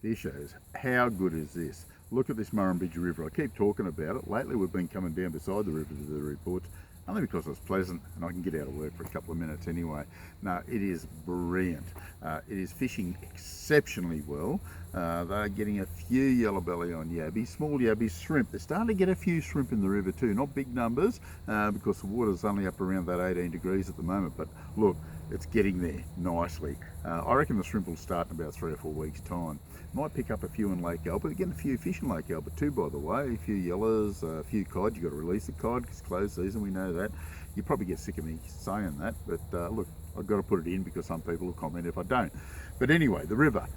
Fishers, how good is this? Look at this Murrumbidgee River. I keep talking about it. Lately we've been coming down beside the river to do the reports, only because it's pleasant and I can get out of work for a couple of minutes anyway. No, it is brilliant. It is fishing exceptionally well. They're getting a few yellow belly on yabbies, small yabbies, shrimp. They're starting to get a few shrimp in the river too, not big numbers because the water's only up around that 18 degrees at the moment, but look, it's getting there nicely. I reckon the shrimp will start in about 3 or 4 weeks time. Might pick up a few in Lake Albert. Getting a few fish in Lake Albert too, by the way. A few yellows, a few cod. You've got to release the cod because it's closed season, we know that. You probably get sick of me saying that, but look, I've got to put it in because some people will comment if I don't. But anyway, the river,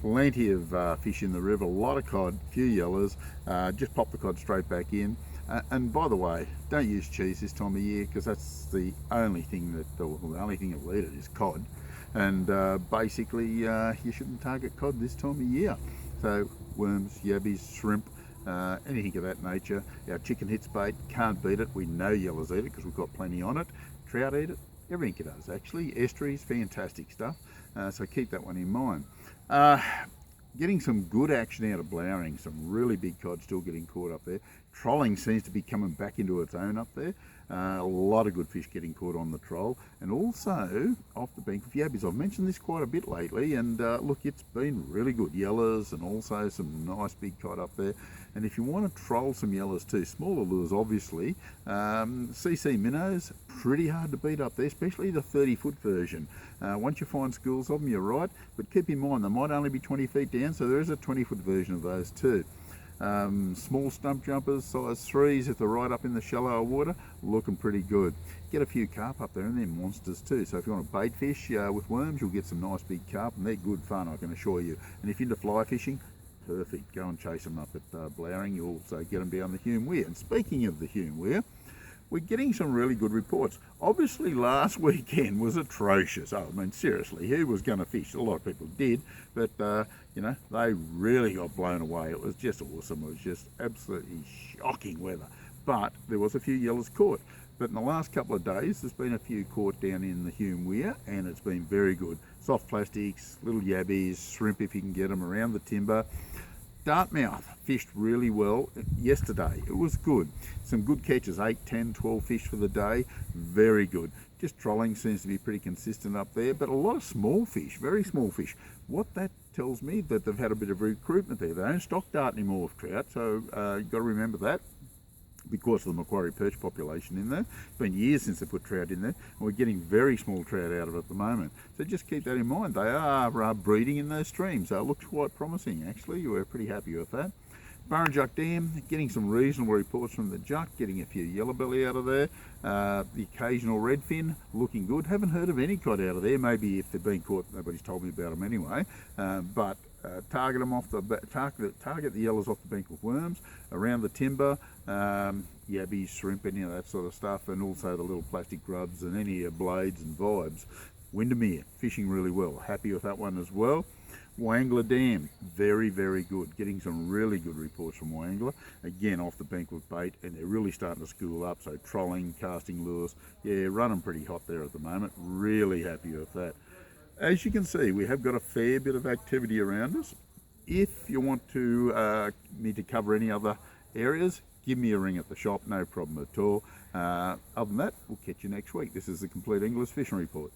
plenty of fish in the river, a lot of cod, a few yellows. Just pop the cod straight back in. And by the way, don't use cheese this time of year because that's the only thing that'll eat it is cod. And basically you shouldn't target cod this time of year. So worms, yabbies, shrimp, anything of that nature. Our chicken hits bait, can't beat it. We know yellows eat it because we've got plenty on it. Trout eat it, everything it does actually. Estuaries, fantastic stuff. So keep that one in mind. Getting some good action out of Blowering, some really big cod still getting caught up there. Trolling seems to be coming back into its own up there. A lot of good fish getting caught on the troll, and also off the bank of yabbies. I've mentioned this quite a bit lately, and look, it's been really good. Yellers and also some nice big cod up there. And if you want to troll some yellers too, smaller lures obviously, CC minnows, pretty hard to beat up there, especially the 30-foot version. Once you find schools of them, you're right, but keep in mind they might only be 20 feet down, so there is a 20-foot version of those too. Small stump jumpers, size 3s, if they're right up in the shallower water, looking pretty good. Get a few carp up there, and they're monsters too. So if you want to bait fish with worms, you'll get some nice big carp, and they're good fun, I can assure you. And if you're into fly fishing, perfect. Go and chase them up at Blowering. You'll also get them down the Hume Weir. And speaking of the Hume Weir, we're getting some really good reports. Obviously last weekend was atrocious. I mean, seriously, who was going to fish? A lot of people did, but you know, they really got blown away. It was just awesome. It was just absolutely shocking weather. But there was a few yellers caught. But in the last couple of days, there's been a few caught down in the Hume Weir, and it's been very good. Soft plastics, little yabbies, shrimp if you can get them around the timber. Dartmouth fished really well yesterday. It was good. Some good catches, 8, 10, 12 fish for the day. Very good. Just trolling seems to be pretty consistent up there, but a lot of small fish, very small fish. What that tells me that they've had a bit of recruitment there. They don't stock dart anymore with trout, so you've got to remember that, because of the Macquarie perch population in there. It's been years since they put trout in there, and we're getting very small trout out of it at the moment. So just keep that in mind. They are breeding in those streams. It looks quite promising actually. We're pretty happy with that. Burrinjuck Dam, getting some reasonable reports from the Juck, getting a few yellow belly out of there. The occasional redfin, looking good. Haven't heard of any cod out of there. Maybe if they've been caught, nobody's told me about them anyway. But target them off the target the yellows off the bank with worms around the timber, yabbies, shrimp, any of that sort of stuff, and also the little plastic grubs and any blades and vibes. Windermere fishing really well. Happy with that one as well. Wangler Dam, very, very good. Getting some really good reports from Wangler. Again, off the bank with bait, and they're really starting to school up. So trolling, casting lures, yeah, running pretty hot there at the moment. Really happy with that. As you can see, we have got a fair bit of activity around us. If you want to me to cover any other areas, give me a ring at the shop, no problem at all. Other than that, we'll catch you next week. This is the Compleat English Fishing Report.